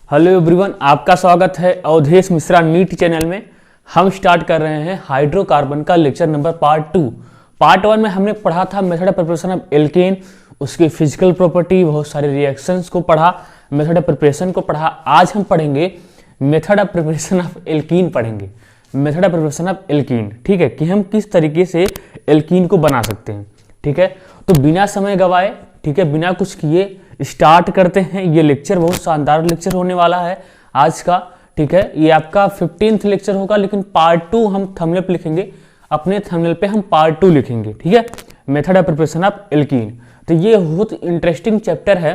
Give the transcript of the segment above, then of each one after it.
Hello everyone, आपका स्वागत है अवधेश मिश्रा नीट चैनल में। हम स्टार्ट कर रहे हैं हाइड्रोकार्बन का लेक्चर नंबर पार्ट 2। पार्ट 1 में हमने पढ़ा था method of preparation of alkene, उसकी फिजिकल प्रॉपर्टी, बहुत सारे रिएक्शंस को पढ़ा, मेथड ऑफ प्रिपरेशन को पढ़ा। आज हम पढ़ेंगे method of preparation of alkene पढ़ेंगे, method of preparation of alkene. ठीक है, कि हम किस तरीके से एल्कीन को बना सकते हैं। ठीक है, तो बिना समय गवाए, ठीक है, बिना कुछ किए स्टार्ट करते हैं। ये लेक्चर बहुत शानदार लेक्चर होने वाला है आज का। ठीक है, ये आपका 15th लेक्चर होगा, लेकिन पार्ट 2 हम थंबनेल पे लिखेंगे, अपने थंबनेल पे हम पार्ट 2 लिखेंगे। ठीक है, method of preparation of alkene. तो ये बहुत इंटरेस्टिंग चैप्टर है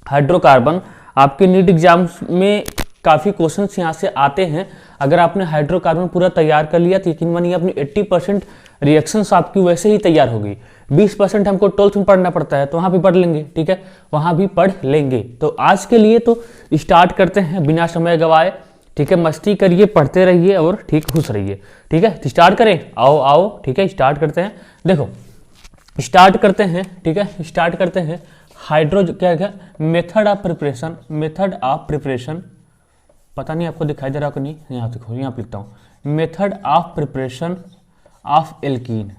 हाइड्रोकार्बन। आपके नीट एग्जाम में काफ़ी क्वेश्चंस यहाँ से आते हैं। अगर आपने हाइड्रोकार्बन पूरा तैयार कर लिया तो यकीन मानिए अपनी 80% रिएक्शंस आपकी वैसे ही तैयार होगी। 20% हमको 12th में पढ़ना पड़ता है, तो वहाँ भी पढ़ लेंगे। ठीक है, वहाँ भी पढ़ लेंगे। तो आज के लिए तो स्टार्ट करते हैं बिना समय गवाए। ठीक है, मस्ती करिए, पढ़ते रहिए और ठीक खुश रहिए। ठीक है, तो स्टार्ट करें। आओ आओ, ठीक है, स्टार्ट करते हैं। देखो स्टार्ट करते हैं। ठीक है, स्टार्ट करते हैं। क्या method of preparation, method of preparation, पता नहीं आपको दिखाई दे रहा कि नहीं, यहाँ देखो, यहाँ पे लिखता हूँ method of preparation of alkene.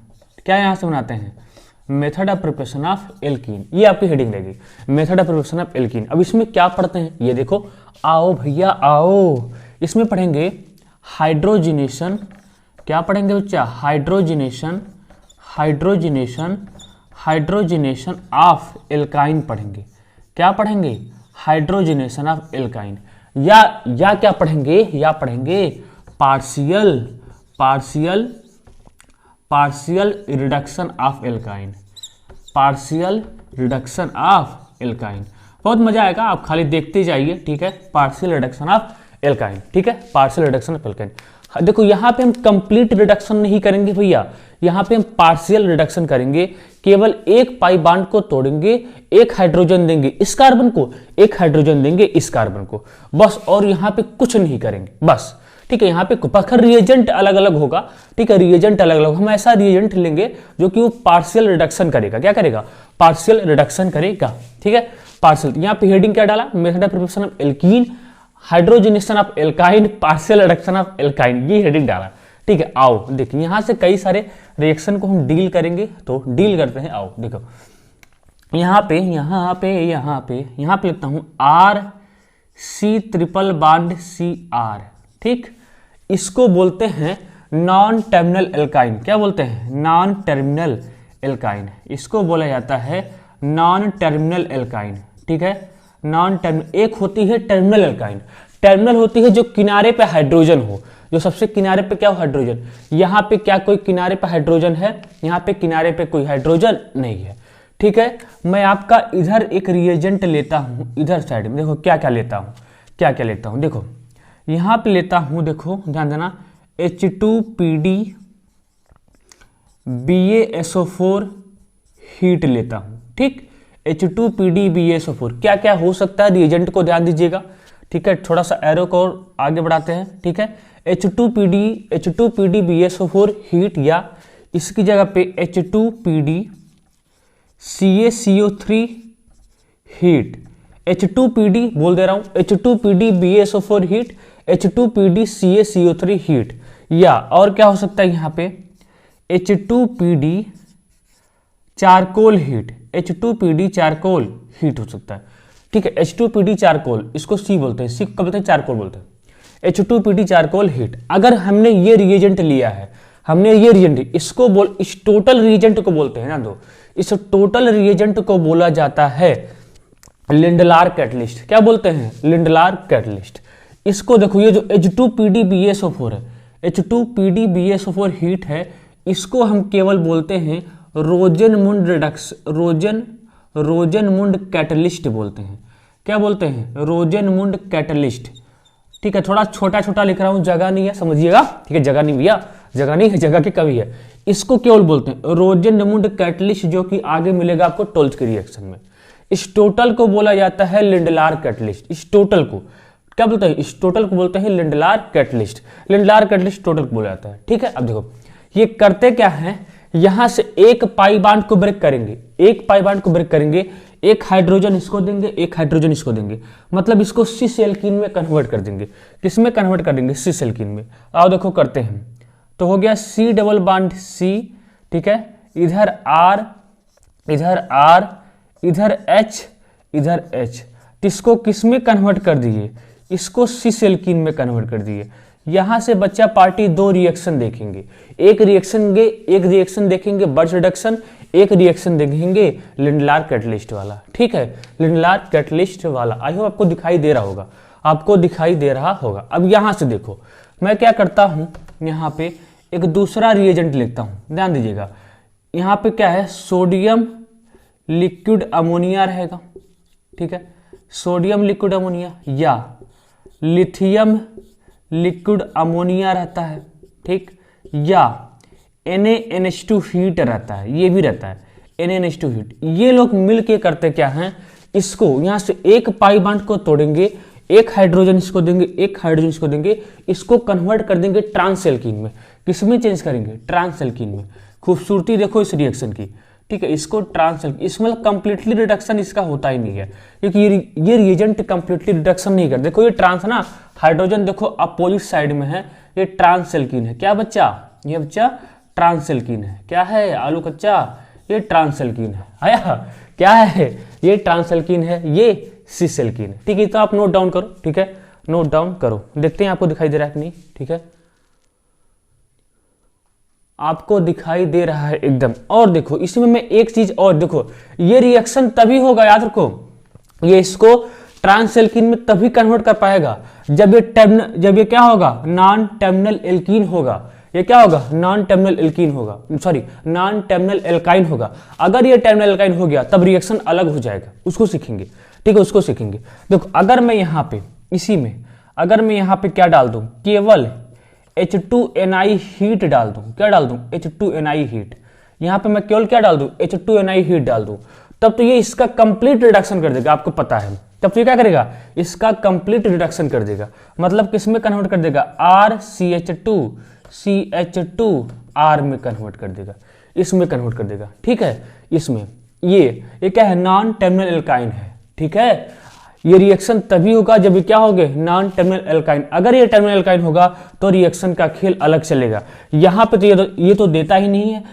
क्या यहाँ से बनाते हैं? Method of preparation of alkene, ये आपकी हेडिंग रहेगी, method of preparation of alkene. अब इसमें क्या पढ़ते हैं ये देखो, आओ भैया आओ। इसमें पढ़ेंगे हाइड्रोजिनेशन। क्या पढ़ेंगे बच्चा? Hydrogenation, hydrogenation, hydrogenation of alkyne पढ़ेंगे। क्या पढ़ेंगे? Hydrogenation of alkyne. या क्या पढ़ेंगे? या पढ़ेंगे partial, partial, partial reduction of alkyne, partial reduction of alkyne. बहुत मजा आएगा, आप खाली देखते जाइए। ठीक है, पार्शियल रिडक्शन ऑफ एल्काइन। ठीक है, पार्शियल रिडक्शन ऑफ एल्काइन। देखो यहाँ पे हम कंप्लीट रिडक्शन नहीं करेंगे भैया, यहाँ पे हम पार्शियल रिडक्शन करेंगे। केवल एक पाई बॉन्ड को तोड़ेंगे, एक हाइड्रोजन देंगे इस कार्बन को, एक हाइड्रोजन देंगे इस कार्बन को, बस। और यहाँ पे कुछ नहीं करेंगे बस। ठीक है, यहाँ पे पखर रिएजेंट अलग अलग होगा। ठीक है, रिएजेंट अलग अलग, हम ऐसा रिएजेंट लेंगे जो कि वो पार्शियल रिडक्शन करेगा। क्या करेगा? पार्शियल रिडक्शन करेगा। ठीक है, पार्शियल। यहाँ पे हेडिंग क्या डाला? Method of preparation of alkene, hydrogenation of alkyne, partial reduction of alkyne, ये हेडिंग डाला। ठीक है, आओ देखिए, यहाँ से कई सारे रिएक्शन को हम डील करेंगे, तो डील करते हैं। आओ देखो, यहाँ पे लिखता हूं R C triple bond C R. ठीक, इसको बोलते हैं नॉन टर्मिनल एल्काइन। क्या बोलते हैं? Non terminal alkyne. इसको बोला जाता है नॉन टर्मिनल एल्काइन। ठीक है, नॉन टर्मिनल। एक होती है टर्मिनल एल्काइन। टर्मिनल होती है जो किनारे पे हाइड्रोजन हो, जो सबसे किनारे पे क्या हो? हाइड्रोजन। यहाँ पे क्या कोई किनारे पे हाइड्रोजन है? यहाँ पे किनारे पे कोई हाइड्रोजन नहीं है। ठीक है, मैं आपका इधर एक रिएजेंट लेता हूँ, इधर साइड में देखो क्या क्या लेता हूँ, क्या क्या लेता हूँ। देखो यहाँ पे लेता हूँ, देखो ध्यान देना, H2PD BaSO4 हीट लेता हूँ। ठीक, H2PD BaSO4 क्या क्या हो सकता है रिएजेंट को ध्यान दीजिएगा। ठीक है, थोड़ा सा एरो को और आगे बढ़ाते हैं। ठीक है, H2PD BaSO4 हीट, या इसकी जगह पे H2PD CaCO3 हीट। H2PD बोल दे रहा हूं, H2PD BaSO4 heat, H2PD CaCO3 heat. या और क्या हो सकता है यहाँ पे? H2PD charcoal heat, H2PD charcoal heat हो सकता है। ठीक है, H2PD चारकोल, इसको C बोलते हैं, C कब बोलते हैं? चारकोल बोलते हैं। H2PD charcoal heat. अगर हमने ये रिएजेंट लिया है, हमने ये रिएजेंट, इसको इस टोटल रिएजेंट को बोलते हैं ना, दो, इस टोटल रिएजेंट को बोला जाता है लिंडलार कैटलिस्ट। क्या बोलते हैं? Lindlar catalyst. इसको देखो, ये जो H2PD BaSO4 है, H2PD BaSO4 हीट है, इसको हम केवल बोलते हैं रोजेनमुंड रिडक्स, रोजेनमुंड कैटलिस्ट बोलते हैं। क्या बोलते हैं? रोजेनमुंड कैटलिस्ट। ठीक है, थोड़ा छोटा छोटा लिख रहा हूं, जगह नहीं है, समझिएगा। ठीक है, जगह नहीं भैया, जगह नहीं है, जगह की कमी है। इसको केवल बोलते हैं रोजेनमुंड कैटलिस्ट, जो कि आगे मिलेगा आपको 12th के रिएक्शन में। इस टोटल को बोला जाता है लिंडलार कैटलिस्ट। इस टोटल को क्या बोलते हैं? इस टोटल को बोलते हैं Lindlar catalyst. Lindlar catalyst total को बोला जाता है। ठीक है, अब देखो ये करते क्या है, यहां से एक पाई बांड को ब्रेक करेंगे, एक पाई बांड को ब्रेक करेंगे, एक हाइड्रोजन इसको देंगे, एक हाइड्रोजन इसको देंगे, मतलब इसको सिस एल्कीन में कन्वर्ट कर देंगे। किस में कन्वर्ट कर देंगे? सिस एल्कीन में। आओ देखो करते हैं। तो हो गया C डबल बांड C, ठीक है, इधर R, इधर R, इधर H, इधर H। इसको किस में कन्वर्ट कर दिए? इसको सिस एल्कीन में कन्वर्ट कर दिए। यहां से बच्चा पार्टी दो रिएक्शन देखेंगे, एक रिएक्शन देखेंगे बर्च रिडक्शन, एक रिएक्शन देखेंगे लिंडलार कैटलिस्ट वाला, ठीक है, लिंडलार कैटलिस्ट वाला। आई होप आपको दिखाई दे रहा होगा, आपको दिखाई दे रहा होगा। अब यहां से देखो मैं क्या करता हूं, यहां पे एक दूसरा रिएजेंट लिखता हूं, ध्यान दीजिएगा। यहां पे क्या है? सोडियम लिक्विड अमोनिया रहेगा, ठीक है, सोडियम लिक्विड अमोनिया, या लिथियम लिक्विड अमोनिया रहता है, ठीक, या NaNH2 हीट रहता है, ये भी रहता है NaNH2 हीट। ये लोग मिलके करते क्या हैं? इसको यहां से एक पाई बांड को तोड़ेंगे, एक हाइड्रोजन इसको देंगे, एक हाइड्रोजन इसको देंगे, इसको कन्वर्ट कर देंगे ट्रांस एल्कीन में। किसमें चेंज करेंगे? ट्रांस एल्कीन में। खूबसूरती देखो इस रिएक्शन की, ठीक है, इसको ट्रांस एल्कीन, इसमें कंप्लीटली रिडक्शन इसका होता ही नहीं है, क्योंकि ये रिएजेंट कंप्लीटली रिडक्शन नहीं करते। देखो ये ट्रांस ना, हाइड्रोजन देखो अपोजिट साइड में है, ये ट्रांस एल्कीन है। क्या बच्चा? ये बच्चा ट्रांस एल्कीन है। क्या है आलू कच्चा? ये ट्रांस एल्कीन है। आया? क्या है? ये ट्रांस एल्कीन है, ये सिस एल्कीन है, ठीक है। तो आप नोट डाउन करो, ठीक है, नोट डाउन करो। देखते हैं आपको दिखाई दे रहा है कि नहीं, ठीक है, आपको दिखाई दे रहा है एकदम। और देखो इसमें मैं एक चीज और, देखो ये रिएक्शन तभी होगा, याद रखो, ये इसको ट्रांस एल्कीन में तभी कन्वर्ट कर पाएगा जब ये क्या होगा? नॉन टर्मिनल एल्कीन होगा। ये क्या होगा? नॉन टर्मिनल एल्कीन होगा, सॉरी नॉन टर्मिनल एल्काइन होगा। अगर ये टर्मिनल एल्काइन हो गया तब रिएक्शन अलग हो जाएगा, उसको सीखेंगे, ठीक है, उसको सीखेंगे। देखो अगर मैं यहाँ पे इसी में, अगर मैं यहाँ पे क्या डाल दूं? केवल H2Ni हीट डाल दूं, क्या डाल दूं? H2Ni heat. यहाँ पे मैं केवल क्या डाल दूं? H2Ni हीट डाल दूं, तब तो ये इसका कंप्लीट रिडक्शन कर देगा, आपको पता है। तब तो ये क्या करेगा? इसका कंप्लीट रिडक्शन कर देगा, मतलब किस में कन्वर्ट कर देगा? RCH2CH2R में कन्वर्ट कर देगा, इसमें कन्वर्ट कर देगा, ठीक है। इसमें ये क्या है? नॉन टर्मिनल एल्काइन है, ठीक है। ये रिएक्शन तभी होगा जब ये क्या होगा? Non terminal alkyne. अगर ये टर्मिनल एल्काइन होगा तो रिएक्शन का खेल अलग चलेगा। यहां पे तो ये तो देता ही नहीं है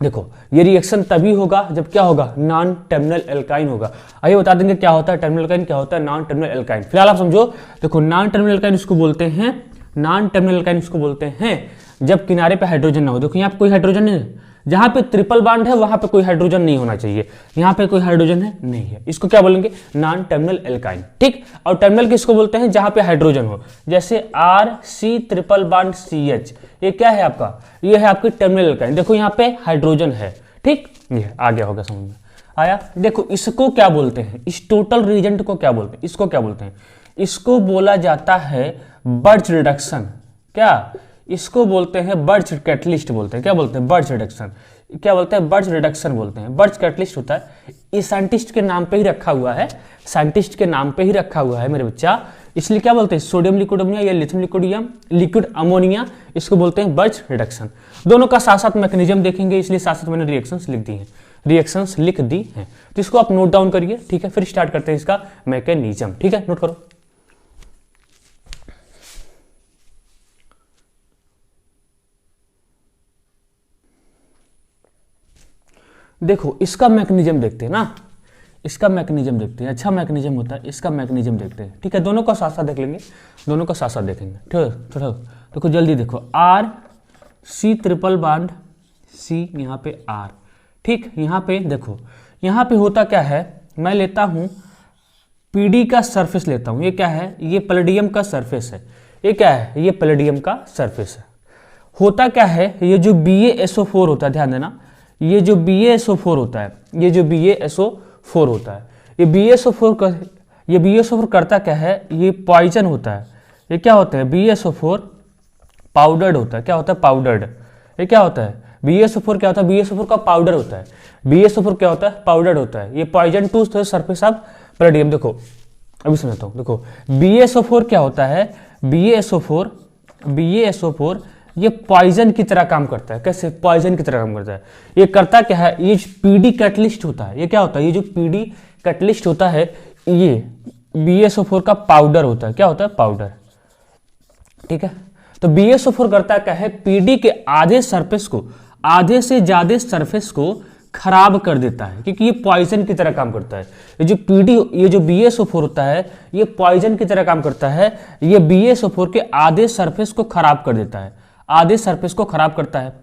देखो ये रिएक्शन तभी होगा जब क्या होगा? नॉन टर्मिनल एल्काइन होगा। आइए बता देंगे क्या होता है टर्मिनल एल्काइन, क्या होता है नॉन टर्मिनल एल्काइन। फिलहाल आप समझो, देखो नॉन टर्मिनल एल्काइन इसको बोलते हैं, नॉन टर्मिनल एल्काइन इसको बोलते हैं जब किनारे पे हाइड्रोजन ना हो। देखो यहाँ पे कोई हाइड्रोजन नहीं है, जहां पे ट्रिपल बॉन्ड है वहां पे कोई हाइड्रोजन नहीं होना चाहिए, यहाँ पे कोई हाइड्रोजन है नहीं है, इसको क्या बोलेंगे? नॉन टर्मिनल एल्काइन, ठीक। और टर्मिनल किसको बोलते हैं? जहां पे हाइड्रोजन हो, जैसे RC ट्रिपल बॉन्ड CH, ये क्या है आपका? ये है आपकी टर्मिनल एल्काइन। देखो यहाँ पे हाइड्रोजन है, ठीक, ये आ गया होगा समझ में आया। देखो इसको क्या बोलते हैं? इस टोटल रिएजेंट को क्या बोलते हैं? इसको क्या बोलते हैं? इसको बोला जाता है बर्च रिडक्शन। क्या? इसको बोलते हैं बर्च कैटलिस्ट बोलते हैं। क्या बोलते हैं? Birch reduction. क्या बोलते हैं? बर्च रिडक्शन बोलते हैं। बर्च कैटलिस्ट होता है, ये साइंटिस्ट के नाम पे ही रखा हुआ है, साइंटिस्ट के नाम पे ही रखा हुआ है मेरे बच्चा। इसलिए क्या बोलते हैं? सोडियम लिक्विड अमोनिया या लिथियम लिक्विड अमोनिया, इसको बोलते हैं बर्च रिडक्शन। दोनों का साथ साथ मैकेनिज्म देखेंगे, इसलिए साथ साथ मैंने रिएक्शंस लिख दी हैं, रिएक्शंस लिख दी हैं। तो इसको आप नोट डाउन करिए, ठीक है। फिर स्टार्ट करते हैं इसका मैकेनिज्म, ठीक है, नोट करो। देखो इसका मैकेनिज्म देखते हैं ना, इसका मैकेनिज्म देखते हैं, अच्छा मैकेनिज्म होता है, इसका मैकेनिज्म देखते हैं, ठीक है। दोनों का साथ साथ देख लेंगे, दोनों का साथ साथ देखेंगे, ठीक है। थोड़ा देखो जल्दी देखो, RC ट्रिपल बॉन्ड C, यहाँ पे R, ठीक। यहाँ पे देखो, यहाँ पे होता क्या है? मैं लेता हूँ PD का सरफेस लेता हूँ, ये क्या है? ये पैलेडियम का सरफेस है। ये क्या है? ये पैलेडियम का सरफेस है। होता क्या है? ये जो BaSO4 होता है, ध्यान देना, ये जो BaSO4 होता है, ये जो BaSO4 होता है, ये BaSO4 करता क्या है? ये पॉइजन होता है। ये क्या होता है? BaSO4 पाउडर्ड होता है। क्या होता है? पाउडर्ड। ये क्या होता है? BaSO4 क्या होता है? BaSO4 का पाउडर होता है। BaSO4 क्या होता है? पाउडर्ड होता है। ये poison to the surface of palladium. देखो अभी समझाता हूँ। देखो BaSO4 क्या होता है? BaSO4 ये पॉइजन की तरह काम करता है। कैसे? पॉइजन की तरह काम करता है। ये करता क्या है, ये पीडी कैटलिस्ट होता है। ये क्या होता है, ये जो पीडी कैटलिस्ट होता है ये BaSO4 का पाउडर होता है। क्या होता है? पाउडर। ठीक है, तो BaSO4 करता क्या है, पीडी के आधे सरफेस को, आधे से ज्यादा सरफेस को खराब कर देता है, क्योंकि ये पॉइजन की तरह काम करता है। ये जो पीडी, ये जो BaSO4 होता है ये पॉइजन की तरह काम करता है। ये BaSO4 के आधे सरफेस को खराब कर देता है, आधे सरफेस को खराब करता है।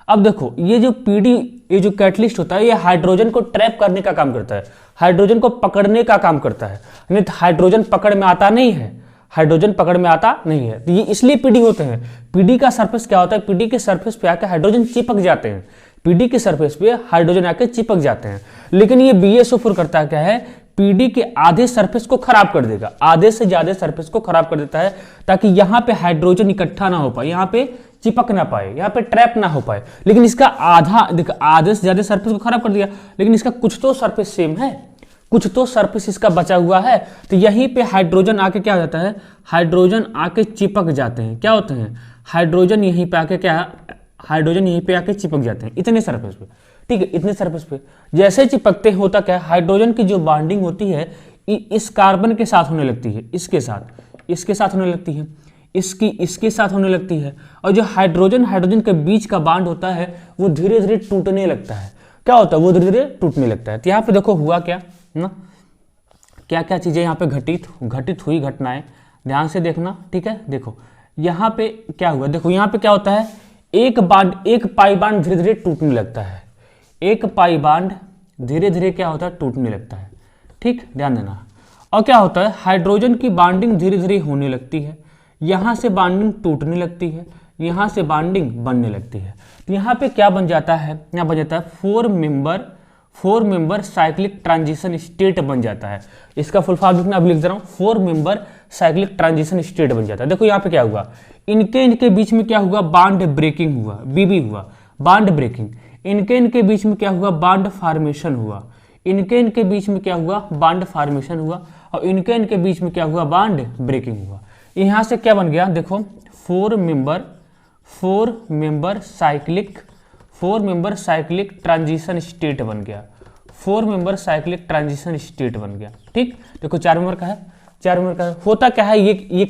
अब देखो ये जो पीडी, ये जो कैटलिस्ट होता है ये हाइड्रोजन को ट्रैप करने का काम करता है, हाइड्रोजन को पकड़ने का काम करता है। नहीं तो हाइड्रोजन पकड़ में आता नहीं है, हाइड्रोजन पकड़ में आता नहीं है, तो ये इसलिए पीडी होते हैं। पीडी का सरफेस क्या होता है, पीडी के सरफेस पे आकर हाइड्रोजन चिपक जाते हैं, पीडी के सरफेस पे हाइड्रोजन आकर चिपक जाते हैं। लेकिन ये BaSO4 करता क्या है, पीडी के आधे सरफेस को खराब कर देगा, आधे से ज्यादा सरफेस को खराब कर देता है, ताकि यहां पे हाइड्रोजन इकट्ठा ना हो पाए, यहां पे चिपक ना पाए, यहां पे ट्रैप ना हो पाए। लेकिन इसका आधा, देखो आधे से ज्यादा सरफेस को खराब कर दिया, लेकिन इसका कुछ तो सरफेस सेम है, कुछ तो सरफेस इसका बचा हुआ है। तो यहीं पे हाइड्रोजन आके क्या हो जाता है, हाइड्रोजन आके चिपक जाते हैं। क्या होते हैं, हाइड्रोजन यहीं पे आके क्या, हाइड्रोजन यहीं पे आके चिपक जाते हैं इतने सरफेस पे। ठीक है, इतने सरफेस पे जैसे चिपकते होता क्या है, हाइड्रोजन की जो बॉन्डिंग होती है इस कार्बन के साथ होने लगती है, इसके साथ होने लगती है, इसके साथ होने लगती है। और जो हाइड्रोजन के बीच का बॉन्ड होता है वो धीरे धीरे टूटने लगता है। क्या होता है, वो धीरे धीरे टूटने लगता है। तो यहाँ पे देखो हुआ क्या ना, क्या क्या चीजें यहाँ पे घटित हुई घटनाएं, ध्यान से देखना। ठीक है, देखो यहाँ पे क्या हुआ, देखो यहाँ पे क्या होता है, एक पाई बांड धीरे धीरे टूटने लगता है, एक पाई बांड धीरे धीरे क्या होता है, टूटने लगता है। ठीक, ध्यान देना। और क्या होता है, हाइड्रोजन की बॉन्डिंग धीरे धीरे होने लगती है, यहां से बॉन्डिंग टूटने लगती है, यहां से बॉन्डिंग बनने लगती है। तो यहाँ पे क्या बन जाता है, यहाँ बन जाता है four member cyclic transition state बन जाता है। इसका फुल फॉर्म लिखना, अब लिख दे रहा हूँ, 4 मेंबर साइक्लिक ट्रांजिशन स्टेट बन जाता है। देखो यहाँ पे क्या हुआ, इनके बीच में क्या हुआ, बॉन्ड ब्रेकिंग हुआ, बीबी हुआ, बॉन्ड ब्रेकिंग। इनके बीच में क्या हुआ, बॉन्ड फॉर्मेशन हुआ, इनके बीच में क्या हुआ, बॉन्ड फॉर्मेशन हुआ, और इनके बीच में क्या हुआ, बॉन्ड ब्रेकिंग हुआ। यहां से क्या बन गया, देखो 4 मेंबर साइक्लिक ट्रांजिशन स्टेट बन गया, 4 मेंबर साइक्लिक ट्रांजिशन स्टेट बन गया। ठीक, देखो 4 मेंबर का है, 4 मेंबर का है। होता क्या है, ये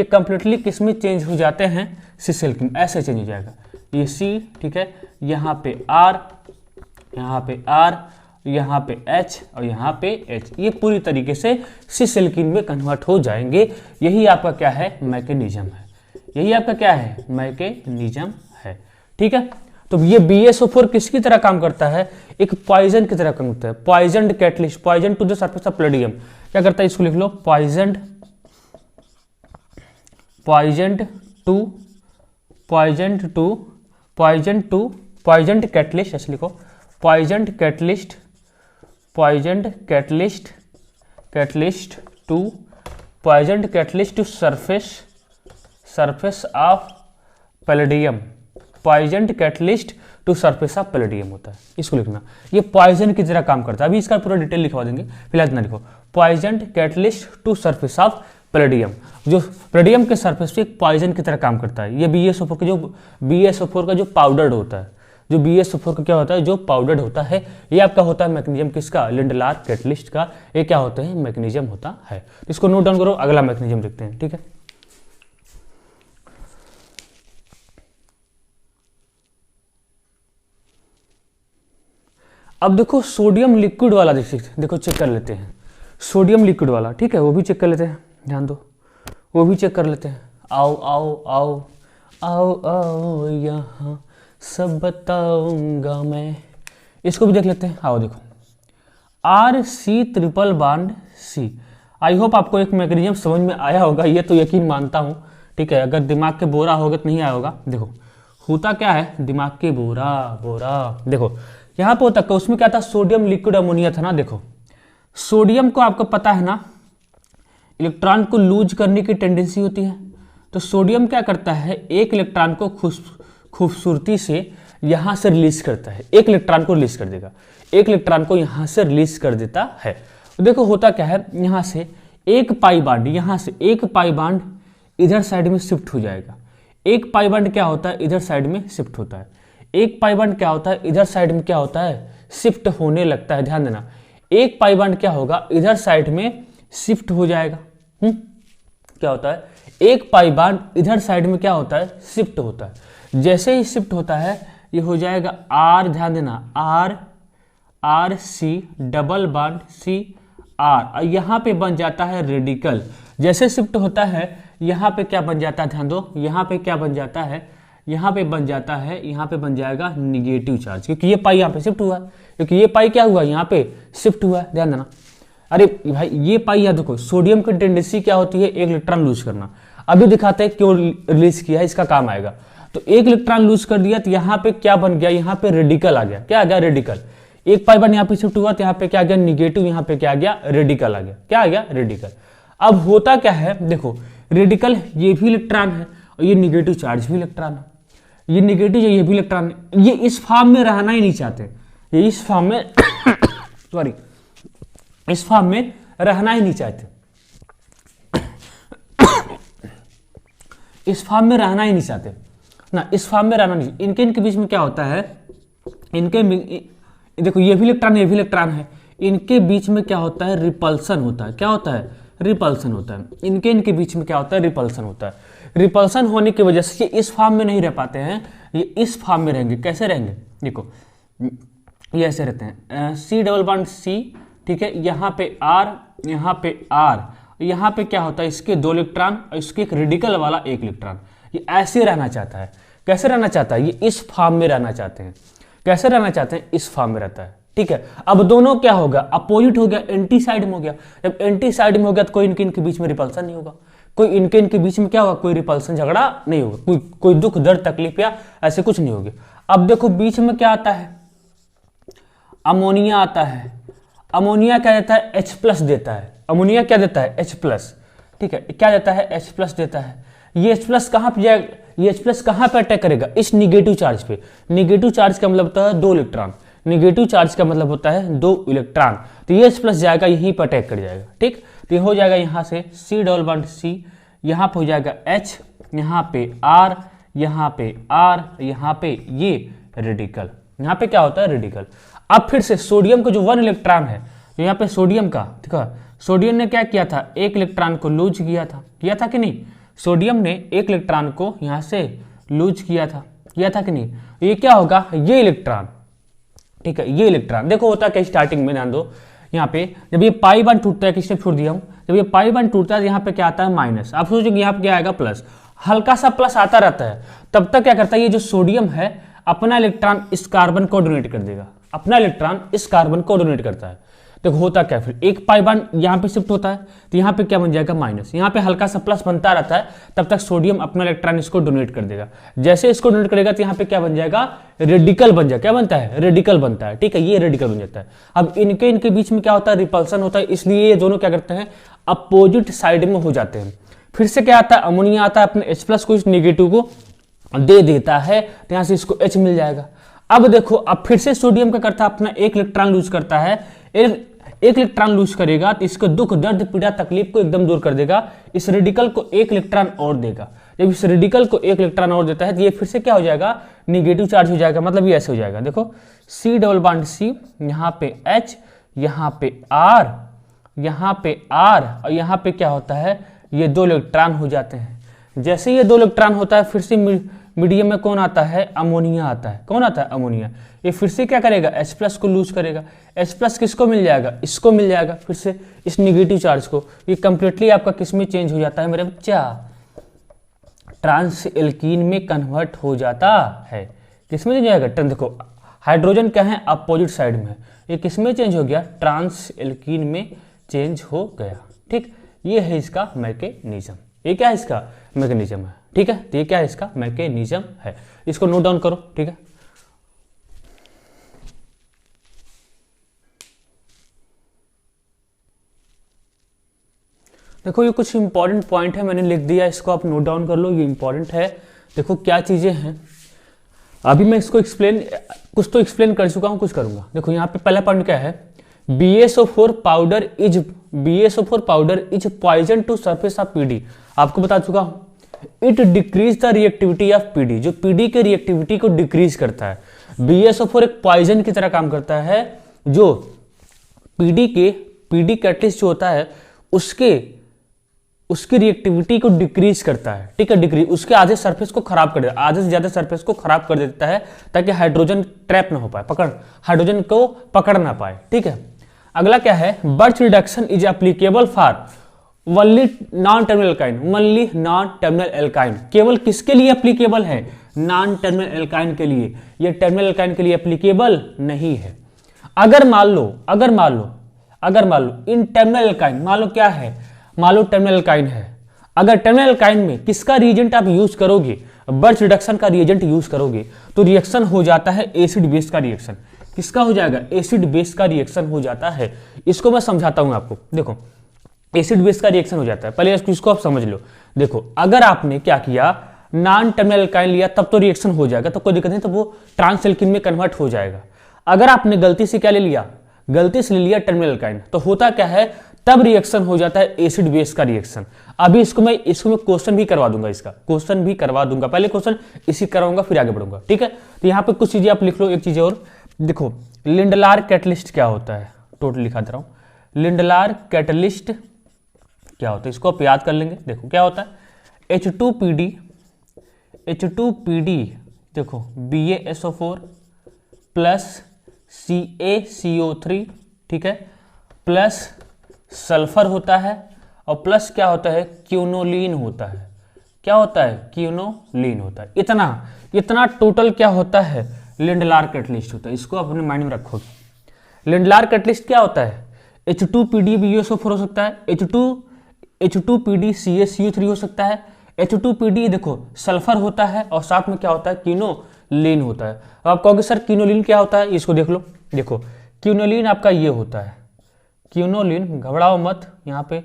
कंप्लीटली किस में चेंज हो जाते हैं, सिस एल्कीन, ऐसे चेंज हो जाएगा। ये C, ठीक है, यहाँ पे R, यहाँ पे R, यहाँ पे H और यहाँ पे H, ये पूरी तरीके से सिस एल्कीन में कन्वर्ट हो जाएंगे। यही आपका क्या है, मैकेनिज्म है, यही आपका क्या है, मैकेनिज्म है। ठीक है, तो ये BaSO4 किसकी तरह काम करता है, एक पॉइजन की तरह काम करता है। Poison catalyst, poison to the surface of palladium, क्या करता है, इसको लिख लो, पॉइजन कैटलिस्ट, ऐसे लिखो, poison catalyst to surface of palladium, poison catalyst to surface of palladium होता है, इसको लिखना। ये पॉइजन की तरह काम करता है। अभी इसका पूरा डिटेल लिखवा देंगे, फिलहाल इतना लिखो, poison catalyst to surface of palladium, जो पैलेडियम के सरफेस पे एक पॉइजन की तरह काम करता है। ये BaSO4 का जो पाउडर होता है, जो BaSO4 का क्या होता है, जो पाउडर होता है, ये आपका होता है मैकेनिज्म किसका, लिंडलार कैटलिस्ट का। ये क्या होता है, मैकेनिज्म होता है। इसको नोट डाउन करो, अगला मैकेनिज्म देखते हैं। ठीक है, अब देखो सोडियम लिक्विड वाला देखो चेक कर लेते हैं, सोडियम लिक्विड वाला। ठीक है, वो भी चेक कर लेते हैं, ध्यान दो, वो भी चेक कर लेते हैं। आओ आओ आओ आओ आओ यहाँ सब बताऊंगा मैं, इसको भी देख लेते हैं। आओ देखो, RC triple bond C। I hope आपको एक मैकेनिज्म समझ में आया होगा, ये तो यकीन मानता हूँ। ठीक है, अगर दिमाग के बोरा होगा तो नहीं आया होगा। देखो होता क्या है, दिमाग के बोरा देखो यहाँ पे होता है, उसमें क्या था, सोडियम लिक्विड अमोनिया था ना। देखो सोडियम को आपको पता है ना, इलेक्ट्रॉन को लूज करने की टेंडेंसी होती है। तो सोडियम क्या करता है, एक इलेक्ट्रॉन को खूबसूरती से यहां से रिलीज करता है, एक इलेक्ट्रॉन को रिलीज कर देगा, एक इलेक्ट्रॉन को यहां से रिलीज कर देता है। तो देखो होता क्या है, यहां से एक पाई बांड, यहां से एक पाई बांड इधर साइड में शिफ्ट हो जाएगा, एक पाई बॉन्ड क्या होता है, इधर साइड में शिफ्ट होता है। एक पाई बॉन्ड क्या होता है, इधर साइड में क्या होता है, शिफ्ट होने लगता है। ध्यान देना, एक पाई बॉन्ड क्या होगा, इधर साइड में शिफ्ट हो जाएगा। क्या होता है, एक पाई बॉन्ड इधर साइड में क्या होता है, शिफ्ट होता है। जैसे ही शिफ्ट होता है ये हो जाएगा आर, ध्यान देना, R R C double bond C R, यहाँ पे बन जाता है रेडिकल। जैसे शिफ्ट होता है यहाँ पे क्या बन जाता है, ध्यान दो, यहाँ पे क्या बन जाता है, यहाँ पे बन जाता है, यहाँ पे बन जाएगा निगेटिव चार्ज, क्योंकि ये पाई यहाँ पे शिफ्ट हुआ है, क्योंकि ये पाई क्या हुआ, यहाँ पे शिफ्ट हुआ है। ध्यान देना, अरे भाई ये पाई, यहाँ देखो सोडियम की टेंडेंसी क्या होती है, एक इलेक्ट्रॉन लूज करना। अभी दिखाते हैं क्यों रिलीज किया है, इसका काम आएगा। तो एक इलेक्ट्रॉन लूज कर दिया तो यहाँ पे क्या बन गया, यहाँ पे रेडिकल आ गया। क्या आ गया, रेडिकल। एक पाई बॉन्ड यहाँ पे शिफ्ट हुआ तो यहाँ पे क्या आ गया, निगेटिव, यहाँ पे क्या आ गया, रेडिकल आ गया। क्या आ गया, रेडिकल। अब होता क्या है, देखो रेडिकल ये भी इलेक्ट्रॉन है और ये निगेटिव चार्ज भी इलेक्ट्रॉन है, ये निगेटिव ये भी इलेक्ट्रॉन है। ये इस फॉर्म में रहना ही नहीं चाहते, ये इस फॉर्म में सॉरी इस फॉर्म में रहना ही नहीं चाहते, इस फॉर्म में रहना ही नहीं चाहते ना, इस फॉर्म में रहना नहीं। इनके बीच में क्या होता है, देखो ये भी इलेक्ट्रॉन है, इनके बीच में क्या होता है, रिपल्सन होता है। क्या होता है, रिपल्सन होता है। इनके बीच में क्या होता है, रिपल्सन होता है। रिपल्सन होने की वजह से ये इस फॉर्म में नहीं रह पाते हैं, ये इस फॉर्म में रहेंगे। कैसे रहेंगे, देखो ये ऐसे रहते हैं, सी डबल बॉन्ड सी, ठीक है, यहाँ पे आर, यहाँ पे आर, यहाँ पे क्या होता है, इसके 2 इलेक्ट्रॉन और इसके एक रेडिकल वाला 1 इलेक्ट्रॉन। ये ऐसे रहना चाहता है। कैसे रहना चाहता है, ये इस फॉर्म में रहना चाहते हैं। कैसे रहना चाहते हैं, इस फॉर्म में रहता है। ठीक है, अब दोनों क्या होगा, अपोजिट हो गया, एंटी साइड में हो गया। जब एंटी साइड में हो गया तो कोई इनके बीच में रिपल्सन नहीं होगा, कोई इनके बीच में क्या होगा, कोई रिपल्सन, झगड़ा नहीं होगा, कोई दुख दर्द तकलीफ या ऐसे कुछ नहीं होगी। अब देखो बीच में क्या आता है, अमोनिया आता है। अमोनिया क्या देता है, H+ देता है। अमोनिया क्या देता है, H+। ठीक है, क्या देता है, H+ देता है। ये H+ कहां पे जाएगा, ये H+ कहां पे अटैक करेगा, इस निगेटिव चार्ज पे। निगेटिव चार्ज का मतलब होता है 2 इलेक्ट्रॉन, निगेटिव चार्ज का मतलब होता है 2 इलेक्ट्रॉन। तो ये H+ जाएगा, यहीं पर अटैक कर जाएगा। ठीक, तो ये हो जाएगा यहाँ से C डबल बॉन्ड C, यहाँ पे हो जाएगा H, यहाँ पे R, यहाँ पे R, यहाँ पे ये रेडिकल। यहाँ पे क्या होता है, रेडिकल। अब फिर से सोडियम को जो 1 इलेक्ट्रॉन है, तो यहाँ पे सोडियम का, ठीक है, सोडियम ने क्या किया था, 1 इलेक्ट्रॉन को लूज किया था कि नहीं। सोडियम ने 1 इलेक्ट्रॉन को यहाँ से लूज किया था कि नहीं। ये क्या होगा, ये इलेक्ट्रॉन, ठीक है, ये इलेक्ट्रॉन। देखो होता क्या, स्टार्टिंग में ध्यान दो, यहाँ पे जब ये पाई बॉन्ड टूटता है, किसने छोड़ दिया हूँ, जब ये पाई बॉन्ड टूटता है यहाँ पे क्या आता है, माइनस। आप सोचोगे यहाँ पे क्या आएगा, प्लस। हल्का सा प्लस आता रहता है, तब तक क्या करता है, ये जो सोडियम है अपना इलेक्ट्रॉन इस कार्बन को डोनेट कर देगा, अपना इलेक्ट्रॉन इस कार्बन को डोनेट करता है। देखो होता क्या, फिर एक पाई बॉन्ड यहाँ पे शिफ्ट होता है तो यहाँ पे क्या बन जाएगा, माइनस। यहाँ पे हल्का सा प्लस बनता रहता है, तब तक सोडियम अपना इलेक्ट्रॉन इसको डोनेट कर देगा। जैसे इसको डोनेट करेगा तो यहाँ पे क्या बन जाएगा, रेडिकल बन जाएगा। क्या बनता है, रेडिकल बनता है। ठीक है, ये रेडिकल बन जाता है। अब इनके बीच में क्या होता है, रिपल्सन होता है, इसलिए ये दोनों क्या करते हैं, अपोजिट साइड में हो जाते हैं। फिर से क्या आता है, अमोनिया आता है, अपने H+ को इस निगेटिव को दे देता है, तो यहाँ से इसको H मिल जाएगा। अब देखो, अब फिर से सोडियम क्या करता है, अपना 1 इलेक्ट्रॉन लूज करता है। एक इलेक्ट्रॉन लूज करेगा तो इसको दुख दर्द पीड़ा तकलीफ को एकदम दूर कर देगा। इस रेडिकल को 1 इलेक्ट्रॉन और देगा। जब इस रेडिकल को 1 इलेक्ट्रॉन और देता है तो ये फिर से क्या हो जाएगा, निगेटिव चार्ज हो जाएगा। मतलब ये ऐसे हो जाएगा, देखो C डबल बॉन्ड C, यहाँ पे H, यहाँ पे R, यहाँ पे R, और यहाँ पे क्या होता है, ये 2 इलेक्ट्रॉन हो जाते हैं। जैसे ये 2 इलेक्ट्रॉन होता है, फिर से मीडियम में कौन आता है, अमोनिया आता है। कौन आता है, अमोनिया। ये फिर से क्या करेगा, H+ को लूज करेगा। H+ किसको मिल जाएगा, इसको मिल जाएगा, फिर से इस निगेटिव चार्ज को। ये कंप्लीटली आपका किस में चेंज हो जाता है मेरे बच्चा, ट्रांस एल्कीन में कन्वर्ट हो जाता है। किस में चेंज हो जाएगा, देखो हाइड्रोजन क्या है, अपोजिट साइड में है, ये किस में चेंज हो गया, ट्रांस एल्कीन में चेंज हो गया। ठीक, ये है इसका मैकेनिज्म। ये क्या है, इसका मैकेनिज्म है। ठीक है, तो ये क्या है, इसका मैकेनिज्म है। इसको नोट डाउन करो। ठीक है, देखो ये कुछ इंपॉर्टेंट पॉइंट है, मैंने लिख दिया, इसको आप नोट डाउन कर लो, ये इंपॉर्टेंट है। देखो क्या चीजें हैं, अभी मैं इसको कुछ तो एक्सप्लेन कर चुका हूं, कुछ करूंगा। देखो यहाँ पे पहला पॉइंट क्या है, BaSO4 powder is poison to surface of PD। आपको बता चुका हूं, it decrease the reactivity of PD, जो पीडी के रिएक्टिविटी को डिक्रीज करता है। BSO4 एक पॉइजन की तरह काम करता है, जो पीडी कैटलिस्ट जो होता है उसकी रिएक्टिविटी को डिक्रीज करता है, ठीक है, डिक्रीज, उसके आधे सरफेस को खराब कर देता है, आधे से ज्यादा सरफेस को खराब कर देता है, ताकि हाइड्रोजन ट्रैप ना हो पाए, हाइड्रोजन को पकड़ ना पाए, ठीक है। अगला क्या है, birch reduction is applicable for only non terminal alkyne, only non terminal alkyne, केवल किसके लिए एप्लीकेबल है, नॉन टर्मिनल एल्काइन के लिए, ये टर्मिनल एल्काइन के लिए एप्लीकेबल नहीं है। अगर मान लो इन टर्मिनल एल्काइन, मान लो क्या है, मान लो टर्मिनल एल्काइन है, अगर टर्मिनल एल्काइन में किसका रिएजेंट आप यूज करोगे, बर्च रिडक्शन का रिएजेंट यूज करोगे, तो रिएक्शन हो जाता है एसिड बेस का रिएक्शन। किसका हो जाएगा, एसिड बेस का रिएक्शन हो जाता है। इसको मैं समझाता हूं आपको, देखो एसिड बेस का रिएक्शन हो जाता है, पहले इसको आप समझ लो। देखो अगर आपने क्या किया, नॉन टर्मिनल एल्काइन लिया, तब तो रिएक्शन हो जाएगा, तो कोई दिक्कत नहीं, तो वो ट्रांस एल्कीन में कन्वर्ट हो जाएगा। अगर आपने गलती से क्या ले लिया, गलती से ले लिया टर्मिनल एल्काइन, तो होता क्या है, तब रिएक्शन हो जाता है एसिड बेस का रिएक्शन। अभी इसको मैं क्वेश्चन भी करवा दूंगा, इसका क्वेश्चन भी करवा दूंगा, पहले क्वेश्चन इसी करवाऊंगा फिर आगे बढ़ूंगा, ठीक है। तो यहाँ पे कुछ चीजें आप लिख लो, एक चीज और देखो, लिंडलार कैटलिस्ट क्या होता है, टोटल लिखा दे रहा हूं, लिंडलार कैटलिस्ट क्या होता है, इसको आप याद कर लेंगे। देखो क्या होता है, H2PD, देखो BaSO4 प्लस CaCO3, ठीक है, प्लस सल्फर होता है, और प्लस क्या होता है, क्यूनोलिन होता है। क्या होता है, क्यूनोलिन होता है। इतना टोटल क्या होता है, लिंडलार कैटलिस्ट होता है। इसको अपने माइंड में रखो, लिंडलार कैटलिस्ट क्या होता है, H2PD BaSO4 हो सकता है, H2PD CaCO3 हो सकता है, H2PD देखो सल्फर होता है, और साथ में क्या होता है, क्यूनोलिन होता है। अब आप कहोगे सर क्यूनोलिन क्या होता है, इसको देख लो। देखो क्यूनोलिन आपका ये होता है, क्यूनोलिन, घबराओ मत यहाँ पे,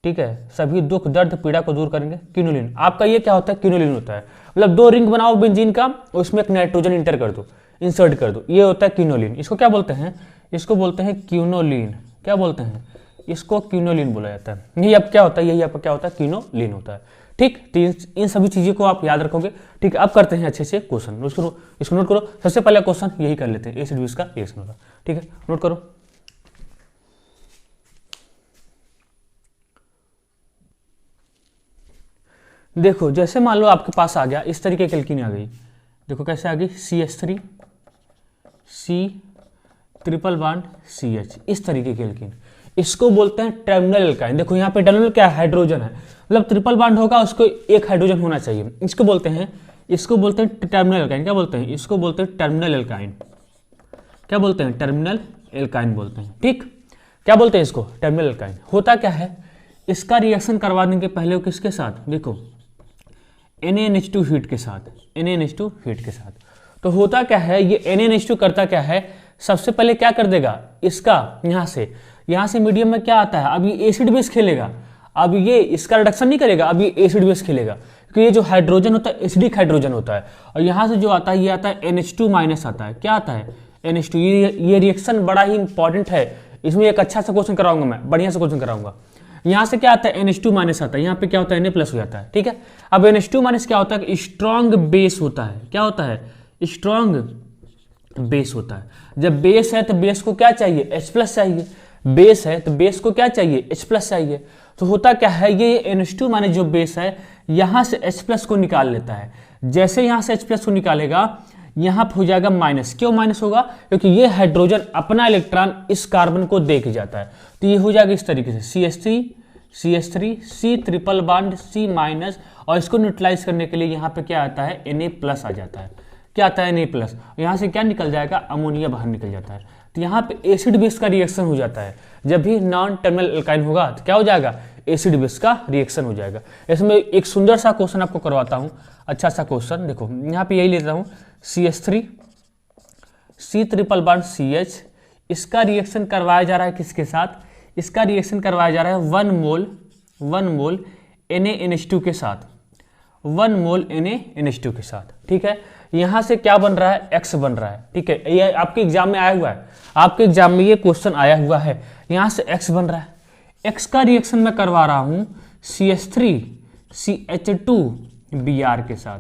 ठीक है, सभी दुख दर्द पीड़ा को दूर करेंगे। क्यूनोलिन आपका ये क्या होता है, क्यूनोलिन होता है, मतलब 2 रिंग बनाओ बेंजीन का, उसमें एक नाइट्रोजन इंसर्ट कर दो, ये होता है क्यूनोलिन। इसको क्या बोलते हैं, इसको बोलते हैं क्यूनोलिन। क्या बोलते हैं, इसको क्यूनोलिन बोला जाता है। यही अब क्या होता है, यही आपका क्या होता है, क्यूनोलिन होता है, ठीक। तो इन सभी चीजों को आप याद रखोगे, ठीक है। अब करते हैं अच्छे से क्वेश्चन, इसको नोट करो। सबसे पहला क्वेश्चन यही कर लेते हैं, एसिड बेस का रिएक्शन होगा, ठीक है, नोट करो। देखो जैसे मान लो आपके पास आ गया इस तरीके की एल्कीन आ गई, देखो कैसे आ गई, CH3 C triple bond CH, इस तरीके की एल्कीन, इसको बोलते हैं टर्मिनल एल्काइन। देखो यहाँ पे टर्मिनल क्या है, हाइड्रोजन है, मतलब ट्रिपल बॉन्ड होगा, उसको एक हाइड्रोजन होना चाहिए। इसको बोलते हैं टर्मिनल एल्काइन। क्या बोलते हैं, इसको बोलते हैं टर्मिनल एल्काइन। क्या बोलते हैं, टर्मिनल एल्काइन बोलते हैं, ठीक। क्या बोलते हैं इसको, टर्मिनल एल्काइन। होता क्या है, इसका रिएक्शन करवाने के पहले किसके साथ, देखो NaNH2 हीट के साथ, NaNH2 हीट के साथ। तो होता क्या है, ये NaNH2 करता क्या है, सबसे पहले क्या कर देगा, इसका यहाँ से मीडियम में क्या आता है, अब ये एसिड बेस खेलेगा, अब ये इसका रिडक्शन नहीं करेगा, अब ये एसिड बेस खेलेगा, क्योंकि ये जो हाइड्रोजन होता है एसिडिक हाइड्रोजन होता है, और यहाँ से जो आता है ये आता है NH2 माइनस आता है। क्या आता है, NH2। ये रिएक्शन बड़ा ही इंपॉर्टेंट है, इसमें एक अच्छा सा क्वेश्चन कराऊंगा मैं, बढ़िया सा क्वेश्चन कराऊंगा। यहाँ से क्या आता है, NH2 माइनस आता है, यहाँ पे क्या होता है, Na प्लस हो जाता है, ठीक है। अब NH2 माइनस क्या होता है, स्ट्रॉन्ग बेस होता है। क्या होता है, स्ट्रॉन्ग बेस होता है। जब बेस है तो बेस को क्या चाहिए, H प्लस चाहिए, बेस है तो बेस को क्या चाहिए, H प्लस चाहिए। तो होता क्या है, ये NH2 माइनस जो बेस है यहाँ से H प्लस को निकाल लेता है। जैसे यहाँ से H प्लस को निकालेगा, यहाँ पे हो जाएगा माइनस। क्यों माइनस होगा, क्योंकि ये हाइड्रोजन अपना इलेक्ट्रॉन इस कार्बन को दे के जाता है, तो ये हो जाएगा इस तरीके से CH3 C triple bond C minus, और इसको न्यूट्रलाइज करने के लिए यहाँ पे क्या आता है, Na प्लस आ जाता है। क्या आता है, Na प्लस, यहाँ से क्या निकल जाएगा, अमोनिया बाहर निकल जाता है। तो यहाँ पे एसिड बेस का रिएक्शन हो जाता है। जब भी नॉन टर्मिनल एल्काइन होगा तो क्या हो जाएगा, एसिड बेस का रिएक्शन हो जाएगा। इसमें एक सुंदर सा क्वेश्चन आपको करवाता हूँ, अच्छा सा क्वेश्चन। देखो यहाँ पे यही लेता हूँ, CH3 C triple bond CH, इसका रिएक्शन करवाया जा रहा है किसके साथ, इसका रिएक्शन करवाया जा रहा है 1 मोल NaNH2 के साथ, 1 मोल NaNH2 के साथ, ठीक है। यहाँ से क्या बन रहा है, X बन रहा है, ठीक है। ये आपके एग्जाम में आया हुआ है, आपके एग्जाम में ये क्वेश्चन आया हुआ है, यहाँ से X बन रहा है। X का रिएक्शन मैं करवा रहा हूँ CH3 CH2Br के साथ।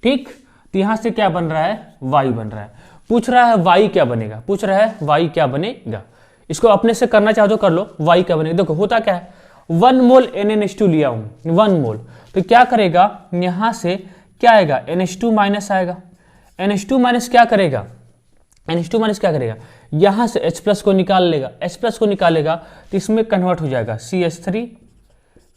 ठीक, तो यहां से क्या बन रहा है, Y बन रहा है। पूछ रहा है Y क्या बनेगा, पूछ रहा है Y क्या बनेगा। इसको अपने से करना चाहो तो कर लो, Y क्या बनेगा। देखो होता क्या है, 1 मोल NaNH2 लिया हूं, 1 मोल, तो क्या करेगा, यहां से क्या आएगा, NH2 माइनस आएगा। NH2 माइनस क्या करेगा, NH2 माइनस क्या करेगा, यहां से H प्लस को निकाल लेगा, H प्लस को निकालेगा तो इसमें कन्वर्ट हो जाएगा CH3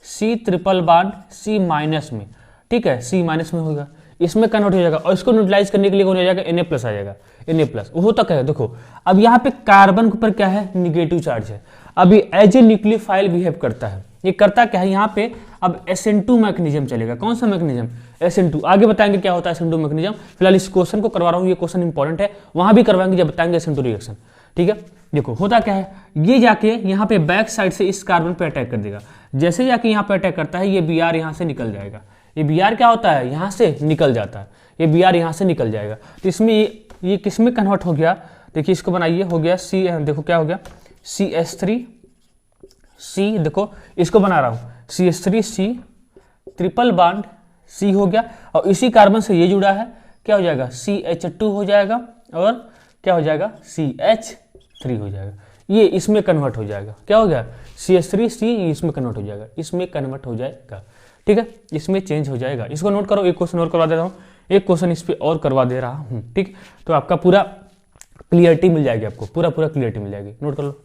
C triple bond C minus में। ठीक है, C माइनस में होगा, इसमें कन्वर्ट हो जाएगा और इसको न्यूट्रलाइज करने के लिए कौन हो जाएगा, Na प्लस आ जाएगा, Na प्लस। वो तक है। देखो अब यहाँ पे कार्बन के ऊपर क्या है, निगेटिव चार्ज है, अभी एज ए न्यूक्लियोफाइल बिहेव करता है। ये करता क्या है, यहाँ पे अब SN2 मैकेनिज्म चलेगा। कौन सा मैकेनिज्म, SN2। आगे बताएंगे क्या होता है SN2 मैकेनिज्म, फिलहाल इस क्वेश्चन को करवा रहा हूँ, ये क्वेश्चन इंपॉर्टेंट है, वहां भी करवाएंगे जब बताएंगे SN2 रिएक्शन। ठीक है, देखो होता क्या है, ये जाके यहाँ पे बैक साइड से इस कार्बन पे अटैक कर देगा। जैसे जाके यहाँ पे अटैक करता है, ये Br यहाँ से निकल जाएगा। ये Br क्या होता है, यहाँ से निकल जाता है, ये Br यहाँ से निकल जाएगा। तो इसमें ये किस में कन्वर्ट हो गया, देखिए इसको बनाइए, हो गया C, देखो क्या हो गया, CH3 C, देखो इसको बना रहा हूँ, CH3 C triple bond C हो गया, और इसी कार्बन से ये जुड़ा है, क्या हो जाएगा, CH2 हो जाएगा, और क्या हो जाएगा, CH3 हो जाएगा। ये इसमें कन्वर्ट हो जाएगा, क्या हो गया, CH3 C इसमें कन्वर्ट हो जाएगा, इसमें कन्वर्ट हो जाएगा। ठीक है, इसमें चेंज हो जाएगा। इसको नोट करो, एक क्वेश्चन और करवा दे रहा हूँ, एक क्वेश्चन इस पे और करवा दे रहा हूँ। ठीक, तो आपका पूरा क्लियरिटी मिल जाएगी, आपको पूरा क्लियरिटी मिल जाएगी। नोट कर लो।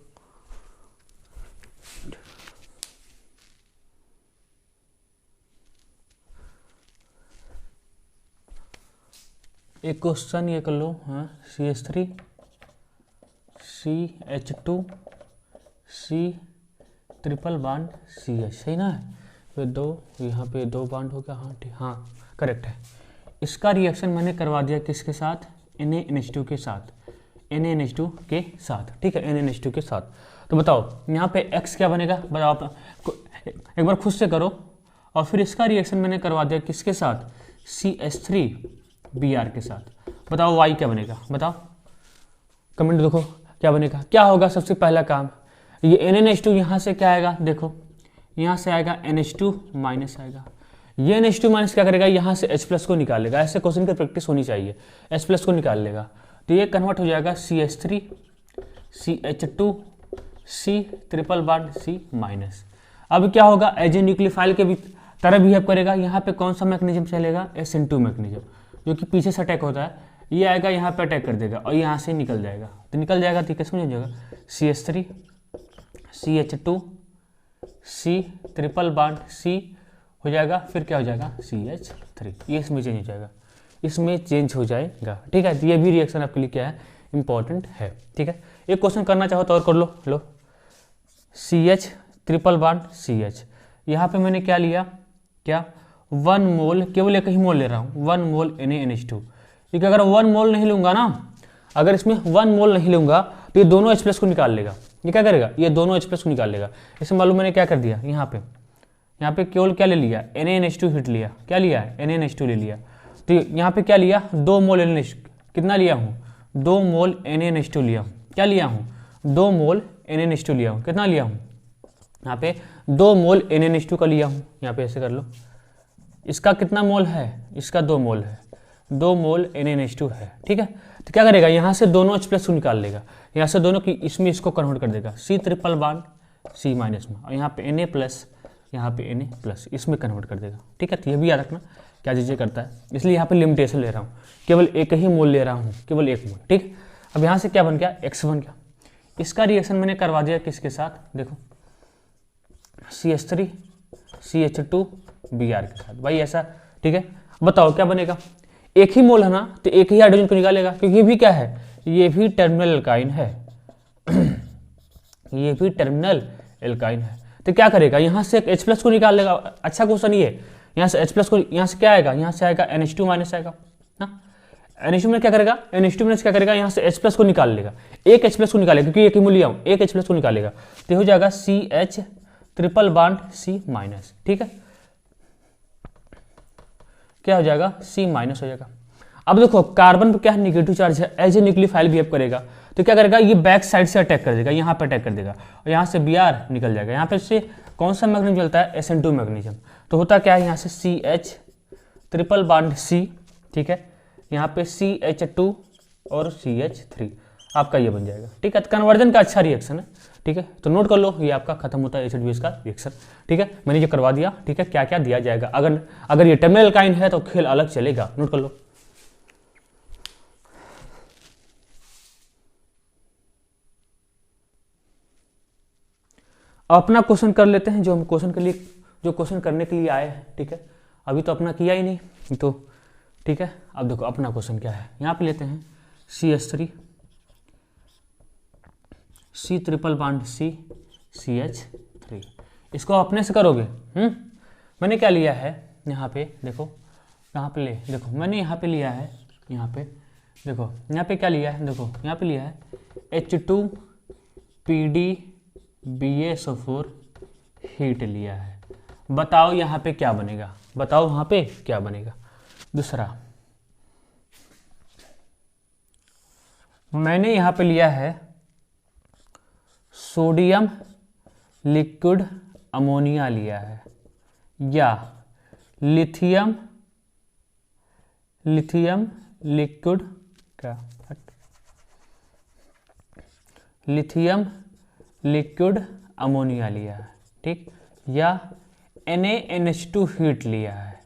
एक क्वेश्चन ये कर लो, हाँ, CH3 CH2 C triple bond CH, सही ना है, फिर दो, यहाँ पे 2 बॉन्ड हो गया, हाँ ठीक, हाँ करेक्ट है। इसका रिएक्शन मैंने करवा दिया किसके साथ, NaNH2 के साथ, NaNH2 के साथ। ठीक है, NaNH2 के साथ। तो बताओ यहाँ पे X क्या बनेगा, बताओ आप एक बार खुद से करो। और फिर इसका रिएक्शन मैंने करवा दिया किसके साथ, CH3Br के साथ। बताओ Y क्या बनेगा, बताओ कमेंट, देखो क्या बनेगा, क्या होगा। सबसे पहला काम, ये NaNH2 यहाँ से क्या आएगा, देखो यहाँ से आएगा NH2 माइनस आएगा, ये NH2 माइनस क्या करेगा, यहाँ से H प्लस को निकाल लेगा। ऐसे क्वेश्चन की प्रैक्टिस होनी चाहिए, H प्लस को निकाल लेगा, तो ये कन्वर्ट हो जाएगा CH3 CH2 C triple bond C minus. अब क्या होगा, एज ए न्यूक्लियोफाइल के भी तरह बिहेव करेगा। यहाँ पे कौन सा मैकेनिज्म चलेगा, SN2 मैकेनिज्म, जो कि पीछे से अटैक होता है। ये आएगा यहाँ पे अटैक कर देगा और यहाँ से निकल जाएगा, तो निकल जाएगा तो किसमें हो जाएगा, CH3 CH2 C triple bond C हो जाएगा, फिर क्या हो जाएगा, CH3। ये इसमें चेंज हो जाएगा, इसमें चेंज हो जाएगा। ठीक है, तो ये भी रिएक्शन आपके लिए क्या है, इंपॉर्टेंट है। ठीक है, एक क्वेश्चन करना चाहो तो और कर लो। CH ट्रिपल बॉन्ड CH, यहाँ पे मैंने क्या लिया, क्या 1 मोल, केवल एक ही मोल ले रहा हूँ, 1 मोल NaNH2। क्योंकि अगर 1 मोल नहीं लूंगा ना, अगर इसमें 1 मोल नहीं लूंगा तो ये दोनों H प्लस को निकाल लेगा। ये क्या करेगा, ये दोनों H प्लस को निकाल लेगा। इसमें मालूम मैंने क्या कर दिया, यहाँ पे केवल क्या ले लिया, NaNH2 हिट लिया, क्या लिया है, NaNH2 ले लिया। तो यहाँ पे क्या लिया, 2 मोल NaNH2, कितना लिया हूँ, 2 मोल NaNH2 लिया हूँ, क्या लिया हूँ, 2 मोल NaNH2 लिया हूँ, कितना लिया हूँ, यहाँ पे 2 मोल NaNH2 का लिया हूँ। यहाँ पे ऐसे कर लो, इसका कितना मोल है, इसका 2 मोल है, 2 मोल NaNH2 है। ठीक है, तो क्या करेगा, यहाँ से दोनों H प्लस को निकाल लेगा, यहाँ से दोनों की इसमें इसको कन्वर्ट कर देगा, C triple bond C minus में, और यहाँ पे Na प्लस, यहाँ पे Na प्लस, इसमें कन्वर्ट कर देगा। ठीक है, तो ये भी याद रखना क्या चीज़ें करता है, इसलिए यहाँ पे लिमिटेशन ले रहा हूँ, केवल एक ही मोल ले रहा हूँ, केवल 1 मोल। ठीक, अब यहाँ से क्या बन गया, X बन गया। इसका रिएक्शन मैंने करवा दिया किसके साथ, देखो CH3 CH2 Br के साथ, भाई ऐसा। ठीक है, बताओ क्या बनेगा, एक ही मोल है ना, तो एक ही हाइड्रोजन को निकालेगा, क्योंकि ये भी क्या है, ये भी टर्मिनल एल्काइन है ये भी टर्मिनल एल्काइन है। तो क्या करेगा, यहाँ से H प्लस को निकाल लेगा। अच्छा क्वेश्चन ये, यहाँ से H प्लस को, यहाँ से क्या आएगा, यहाँ से आएगा NH2 माइनस आएगा ना, NH2 में क्या करेगा, NH2 माइनस क्या करेगा, यहाँ से H प्लस को निकाल लेगा, एक H प्लस को निकालेगा, क्योंकि एक ही मूल्य हूँ, एक H प्लस को निकालेगा, तो हो जाएगा CH triple bond C minus. ठीक है, क्या हो जाएगा, C माइनस हो जाएगा। अब देखो कार्बन पे क्या है, निगेटिव चार्ज है, एज ए न्यूक्लियोफाइल बिहेव करेगा, तो क्या करेगा, ये बैक साइड से अटैक कर देगा, यहाँ पे अटैक कर देगा, और यहाँ से Br निकल जाएगा। यहाँ पे से कौन सा मैग्नीशियम चलता है, SN2 मैग्नीशियम, तो होता क्या है, यहाँ से CH ट्रिपल बॉन्ड C, ठीक है, यहाँ पे CH2 और CH3, आपका ये बन जाएगा। ठीक है, तो कन्वर्जन का अच्छा रिएक्शन है। ठीक है, तो नोट कर लो, ये आपका खत्म होता है एसिड बेस का रिएक्शन। ठीक है, मैंने ये करवा दिया। ठीक है, क्या क्या दिया जाएगा, अगर ये टर्मिनल एल्काइन है तो खेल अलग चलेगा, नोट कर लो। अपना क्वेश्चन कर लेते हैं, जो हम क्वेश्चन करने के लिए आए हैं। ठीक है, अभी तो अपना किया ही नहीं, तो ठीक है, अब देखो अपना क्वेश्चन क्या है। यहाँ पे लेते हैं CH3, C triple bond C, CH3, इसको अपने से करोगे। मैंने क्या लिया है, यहाँ पे देखो, यहाँ पे ले देखो, मैंने यहाँ पे लिया है, यहाँ पे देखो, यहाँ पे क्या लिया है, देखो यहाँ पे लिया है H2PdBaSO4 हीट लिया है। बताओ यहाँ पे क्या बनेगा, बताओ यहाँ पे क्या बनेगा। दूसरा, मैंने यहाँ पे लिया है सोडियम लिक्विड अमोनिया लिया है, या लिथियम लिक्विड क्या, लिथियम लिक्विड अमोनिया लिया है। ठीक, या NaNH2 हीट लिया है,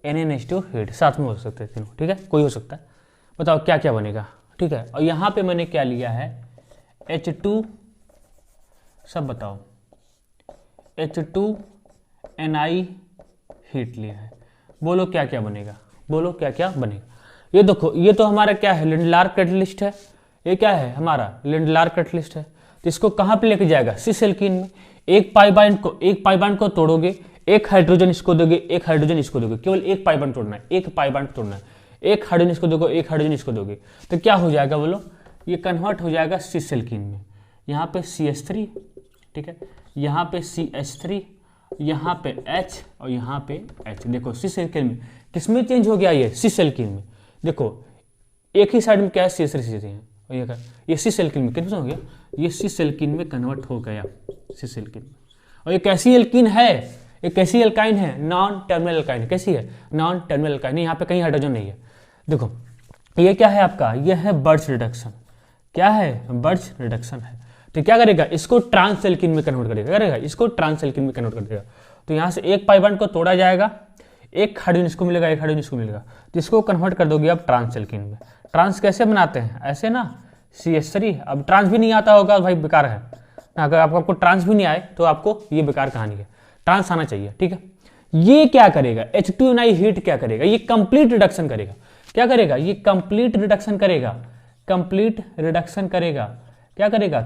NaNH2 हीट, साथ में हो सकते हैं तीनों। ठीक है, कोई हो सकता है। बताओ क्या क्या बनेगा। ठीक है, और यहाँ पे मैंने क्या लिया है, H2, सब बताओ, H2Ni हीट लिया है। बोलो क्या क्या बनेगा, बोलो क्या क्या बनेगा। ये देखो, ये तो हमारा क्या है, लिंडलार कैटलिस्ट है। ये क्या है, हमारा लिंडलार कैटलिस्ट है। तो इसको कहाँ पे लेके जाएगा, सिस एल्कीन में। एक पाई बॉन्ड को तोड़ोगे, एक हाइड्रोजन इसको दोगे, एक हाइड्रोजन इसको दोगे, केवल एक पाई बॉन्ड तोड़ना है, एक पाई बॉन्ड तोड़ना है, एक हाइड्रोजन इसको दोगे, एक हाइड्रोजन इसको दोगे, तो क्या हो जाएगा बोलो, ये कन्वर्ट हो जाएगा सिस एल्कीन में। यहाँ पे CH3, ठीक है, यहाँ पे CH3, यहाँ पे H और यहाँ पे H। देखो सिस एल्कीन में किसमें चेंज हो गया, ये सिस एल्कीन में। देखो एक ही साइड में क्या है, CH3 है, और ये सिस एल्कीन में कितना हो गया, ये सिस एल्कीन में कन्वर्ट हो गया, सिस एल्कीन में। और ये कैसी एल्कीन है, ये कैसी एल्काइन है, नॉन टर्मिनल एल्काइन है। कैसी है, नॉन टर्मिनल एल्काइन। यहाँ पे कहीं हाइड्रोजन नहीं है। देखो ये क्या है आपका, ये है बर्च रिडक्शन। क्या है, बर्च रिडक्शन है। तो क्या करेगा, इसको ट्रांस एल्कीन में कन्वर्ट करेगा, करेगा इसको ट्रांस एल्कीन में कन्वर्ट कर देगा। तो यहाँ से एक पाई बॉन्ड को तोड़ा जाएगा, एक हाइड्रोजन इसको मिलेगा, एक हाइड्रोजन इसको मिलेगा, तो इसको कन्वर्ट कर दोगे आप ट्रांस एल्कीन में। ट्रांस कैसे बनाते हैं, ऐसे ना, CH3। अब ट्रांस भी नहीं आता होगा भाई, बेकार है। अगर आपको ट्रांस भी नहीं आए तो आपको ये बेकार कहानी है, ट्रांस आना चाहिए। ठीक है, ये क्या करेगा, H2Ni हीट क्या करेगा, ये कंप्लीट रिडक्शन करेगा। क्या करेगा, ये कंप्लीट रिडक्शन करेगा, कंप्लीट रिडक्शन करेगा। क्या करेगा,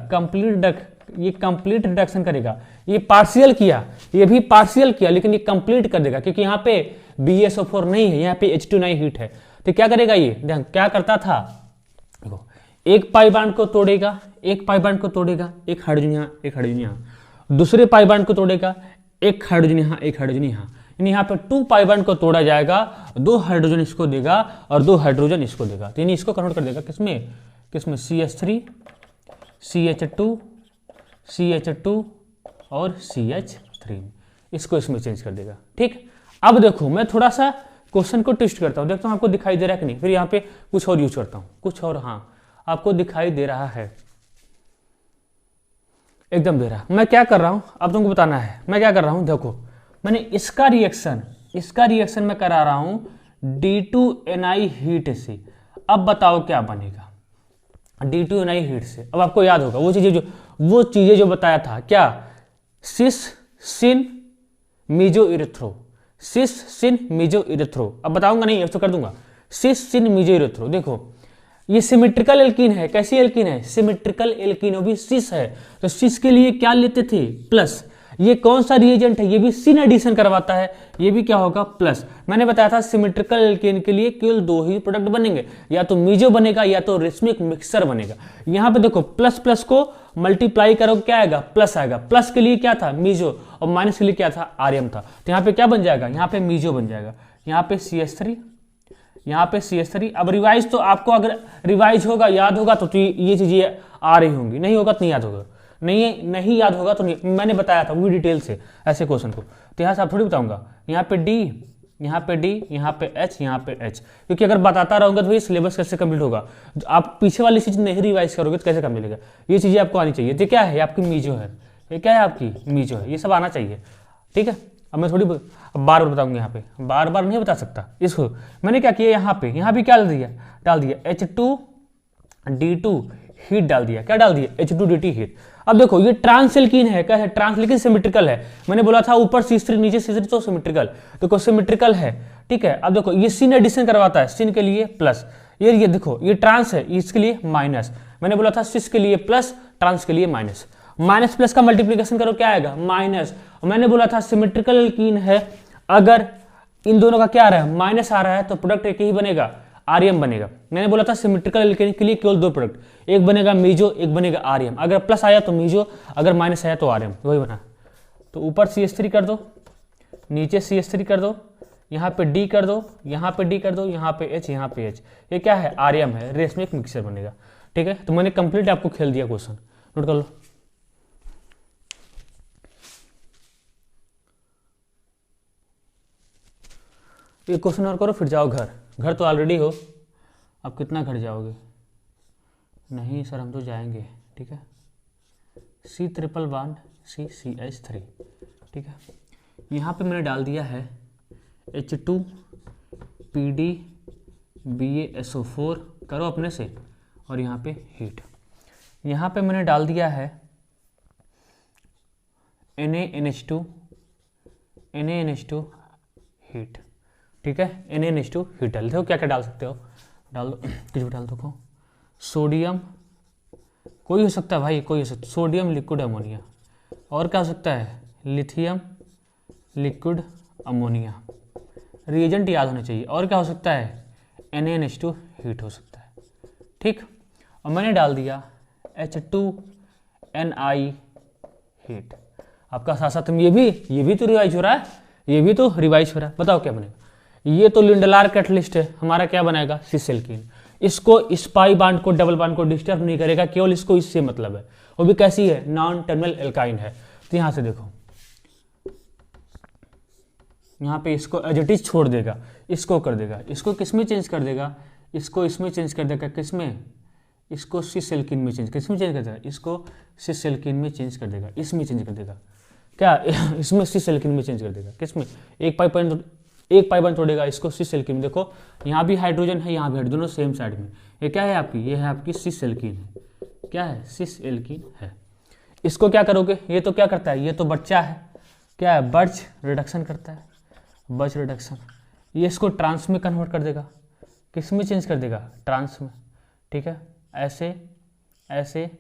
ये कंप्लीट रिडक्शन करेगा। ये पार्शियल किया, ये भी पार्शियल किया, लेकिन ये कंप्लीट कर देगा, क्योंकि यहाँ पे BaSO4 नहीं है, यहाँ पे H2Ni हीट है। तो क्या करेगा, ये क्या करता था, देखो एक पाई बॉन्ड को तोड़ेगा, एक पाई बॉन्ड को तोड़ेगा, एक हाइड्रोजन यहाँ, एक हाइड्रोजन यहाँ, दूसरे पाई बॉन्ड को तोड़ेगा, एक हाइड्रोजन यहाँ, एक हाइड्रोजन यहाँ, यानी यहाँ पे 2 पाई बॉन्ड को तोड़ा जाएगा, 2 हाइड्रोजन इसको देगा और 2 हाइड्रोजन इसको देगा। तो यानी इसको कन्वर्ट कर देगा किसमें, CH3, CH2 और CH3, इसको इसमें चेंज कर देगा। ठीक, अब देखो मैं थोड़ा सा क्वेश्चन को ट्विस्ट करता हूँ, देखता हूँ आपको दिखाई दे रहा है कि नहीं। फिर यहाँ पे कुछ और यूज करता हूँ, कुछ और, हाँ आपको दिखाई दे रहा है, एकदम दे रहा। मैं क्या कर रहा हूँ अब तुमको बताना है, मैं क्या कर रहा हूँ। देखो मैंने इसका रिएक्शन मैं करा रहा हूँ D2Ni हीट से। अब बताओ क्या बनेगा D2Ni हीट से। अब आपको याद होगा वो चीजें जो बताया था, क्या, सिस सिन मीजो इरेथ्रो, सिस सिन मीजो इरेथ्रो। अब बताऊंगा नहीं, अब तो कर दूंगा, सिस सिन मीजो इरेथ्रो। देखो ये सिमेट्रिकल एल्कीन है। कैसी एल्कीन है, सिमेट्रिकल एल्कीन, वो भी सिस है। तो सिस के लिए क्या लेते थे, प्लस। ये कौन सा रिएजेंट है, ये भी सिन एडिशन करवाता है, ये भी क्या होगा, प्लस। मैंने बताया था सिमेट्रिकल एल्कीन के लिए केवल 2 ही प्रोडक्ट बनेंगे, या तो मीजो बनेगा या तो रेशमिक मिक्सचर बनेगा। यहाँ पे देखो प्लस प्लस को मल्टीप्लाई करो, क्या आएगा, प्लस आएगा। प्लस के लिए क्या था, मीजो, और माइनस के लिए क्या था, आर्यम था। तो यहाँ पे क्या बन जाएगा, यहाँ पे मीजो बन जाएगा, यहाँ पे CH3, यहाँ पे CH3। अब रिवाइज तो आपको, अगर रिवाइज होगा, याद होगा तो ये चीजें आ रही होंगी, नहीं होगा तो नहीं याद होगा। नहीं याद होगा तो नहीं, मैंने बताया था वो डिटेल से ऐसे क्वेश्चन को, तो यहाँ से आप थोड़ी बताऊंगा। यहाँ पे डी, यहाँ पे डी, यहाँ पे एच, यहाँ पे एच, क्योंकि अगर बताता रहूंगा तो ये सिलेबस कैसे कंप्लीट होगा। आप पीछे वाली चीज नहीं रिवाइज करोगे तो कैसे कंप्लीट मिलेगा। ये चीजें आपको आनी चाहिए। ये क्या है, आपकी मीजो है, ये क्या है आपकी मीजो है, ये सब आना चाहिए, ठीक है। अब मैं थोड़ी बार बार बताऊंगा, यहाँ पे बार बार नहीं बता सकता इसको। मैंने क्या किया, यहाँ भी क्या डाल दिया H2D2 हीट डाल दिया। क्या डाल दिया, H2D2 हीट। अब देखो ये ट्रांसएल्कीन है, क्या है, ट्रांस, लेकिन सिमेट्रिकल है। मैंने बोला था ऊपर C3 नीचे C3 तो सिमेट्रिकल, देखो सिमेट्रिकल है, ठीक है। अब देखो ये सिन एडिशन करवाता है, सिन के लिए प्लस, ये देखो ये ट्रांस है, इसके लिए माइनस। मैंने बोला था सिस के लिए प्लस, ट्रांस के लिए माइनस। माइनस प्लस का मल्टीप्लीकेशन करो, क्या आएगा, माइनस। मैंने बोला था सिमेट्रिकल एल्कीन है, अगर इन दोनों का क्या आ रहा है, माइनस आ रहा है, तो प्रोडक्ट एक ही बनेगा, आर्यम बनेगा। मैंने बोला था सिमेट्रिकल एल्कीन के लिए केवल दो प्रोडक्ट, एक बनेगा मीजो, एक बनेगा आर्यम। अगर प्लस आया तो मीजो, अगर माइनस आया तो आर्यम, वही बना। तो ऊपर CH3 कर दो, नीचे CH3 कर दो, यहाँ पे D कर दो, यहाँ पे D कर दो, यहाँ पे H, यहाँ पे H। ये क्या है, आर्यम है, रेस में एक मिक्सचर बनेगा, ठीक है। तो मैंने कंप्लीट आपको खेल दिया क्वेश्चन, नोट कर लो। एक क्वेश्चन और करो फिर जाओ घर तो ऑलरेडी हो, अब कितना घर जाओगे, नहीं सर हम तो जाएंगे, ठीक है। C ट्रिपल बॉन्ड CCH3, ठीक है। यहाँ पे मैंने डाल दिया है H2PD BaSO4, करो अपने से, और यहाँ पे हीट। यहाँ पे मैंने डाल दिया है NaNH2 हीट, ठीक है। NaNH2 हीट डाल दो, क्या क्या डाल सकते हो, डाल दो, कुछ भी डाल दो। सोडियम कोई हो सकता है भाई, कोई हो सकता, सोडियम लिक्विड अमोनिया, और क्या हो सकता है, लिथियम लिक्विड अमोनिया। रिएजेंट याद होने चाहिए। और क्या हो सकता है, NaNH2 हीट हो सकता है, ठीक। और मैंने डाल दिया H2Ni हीट। आपका साथ साथ में ये भी तो रिवाइज हो रहा है, ये भी तो रिवाइज हो रहा है। बताओ क्या बनेगा, ये तो लिंडलार कैटलिस्ट है, हमारा क्या बनाएगा, सिस एल्कीन। इसको स्पाई बांड को, डबल बांड को डिस्टर्ब नहीं करेगा, केवल इसको इससे मतलब है, वो भी कैसी है, नॉन टर्मिनल एल्काइन है। तो यहां से देखो, यहाँ पे इसको एज इट इज छोड़ देगा, इसको कर देगा, इसको किसमें चेंज कर देगा, इसको इसमें चेंज कर देगा, किसमें, इसको सिस एल्कीन में चेंज, किसमें चेंज कर देगा, इसको सिस एल्कीन में चेंज कर देगा, इसमें चेंज कर देगा, क्या इसमें सिस एल्कीन में चेंज कर देगा, किसमें, एक पाई बॉन्ड तोड़ेगा, इसको सिस एल्कीन में। देखो यहाँ भी हाइड्रोजन है, यहाँ भी हाइड्रोजन, दोनों सेम साइड में। ये क्या है आपकी, ये है आपकी सिस एल्कीन है, क्या है, सिस एल्कीन है। इसको क्या करोगे, ये तो क्या करता है, ये तो बच्चा है, क्या है, बर्च रिडक्शन करता है, बर्च रिडक्शन। ये इसको ट्रांस में कन्वर्ट कर देगा, किस में चेंज कर देगा, ट्रांस में, ठीक है। ऐसे ऐसे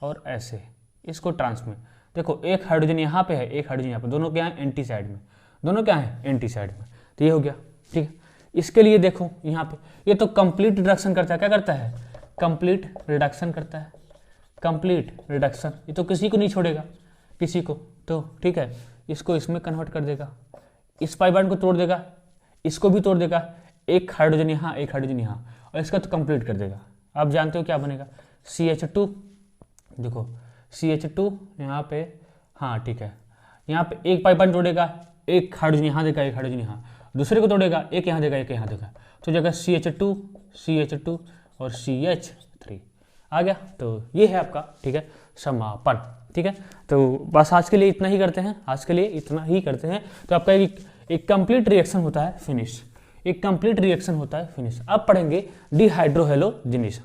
और ऐसे, इसको ट्रांस में। देखो एक हाइड्रोजन यहाँ पे है, एक हाइड्रोजन यहाँ पे, दोनों क्या है, एंटी साइड में, दोनों क्या है, एंटी साइड में। तो ये हो गया, ठीक है। इसके लिए देखो यहाँ पे, ये तो कंप्लीट रिडक्शन करता है, क्या करता है, कंप्लीट रिडक्शन करता है, कंप्लीट रिडक्शन। ये तो किसी को नहीं छोड़ेगा, किसी को, तो ठीक है। इसको इसमें कन्वर्ट कर देगा, इस पाई बॉन्ड को तोड़ देगा, इसको भी तोड़ देगा, एक हाइड्रोजन यहाँ, एक हाइड्रोजन यहाँ, और इसका तो कंप्लीट कर देगा। आप जानते हो क्या बनेगा, CH2, देखो CH2 यहाँ पे, हाँ ठीक है, यहाँ पे एक पाई बॉन्ड तोड़ेगा, एक हाइड्रोजन यहाँ देगा, एक हाइड्रोजन यहाँ, दूसरे को तोड़ेगा, एक यहाँ देगा, एक यहाँ देगा, तो जगह CH2 और CH3 आ गया। तो ये है आपका, ठीक है, समापन, ठीक है। तो बस आज के लिए इतना ही करते हैं, आज के लिए इतना ही करते हैं। तो आपका एक कंप्लीट रिएक्शन होता है फिनिश, एक कंप्लीट रिएक्शन होता है फिनिश। अब पढ़ेंगे डिहाइड्रोहेलोजिनेशन,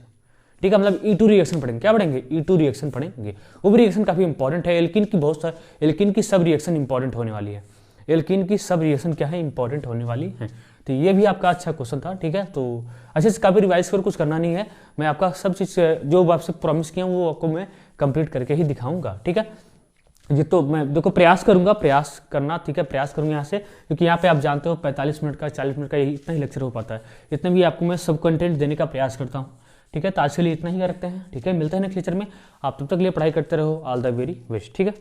ठीक है, मतलब E2 रिएक्शन पढ़ेंगे। क्या पढ़ेंगे, E2 रिएक्शन पढ़ेंगे। वो भी रिएक्शन काफी इंपॉर्टेंट है, एल्कीन की बहुत सारे, एल्कीन की सब रिएक्शन इंपॉर्टेंट होने वाली है, एल्कीन की सब रिएक्शन क्या है, इंपॉर्टेंट होने वाली है। तो ये भी आपका अच्छा क्वेश्चन था, ठीक है। तो अच्छे से काफी रिवाइज कर, कुछ करना नहीं है, मैं आपका सब चीज जो आपसे प्रॉमिस किया वो आपको मैं कंप्लीट करके ही दिखाऊंगा, ठीक है। ये तो मैं देखो प्रयास करूंगा, प्रयास करना, ठीक है, प्रयास करूंगा यहाँ से, क्योंकि यहाँ पे आप जानते हो 45 मिनट का 40 मिनट का यही इतना ही लेक्चर हो पाता है, इतना भी आपको मैं सब कंटेंट देने का प्रयास करता हूँ, ठीक है। तो आज के लिए इतना ही करते हैं, ठीक है, मिलते हैं नेक्स्ट लेक्चर में। आप तब तक के लिए पढ़ाई करते रहो, ऑल द वेरी बेस्ट, ठीक है।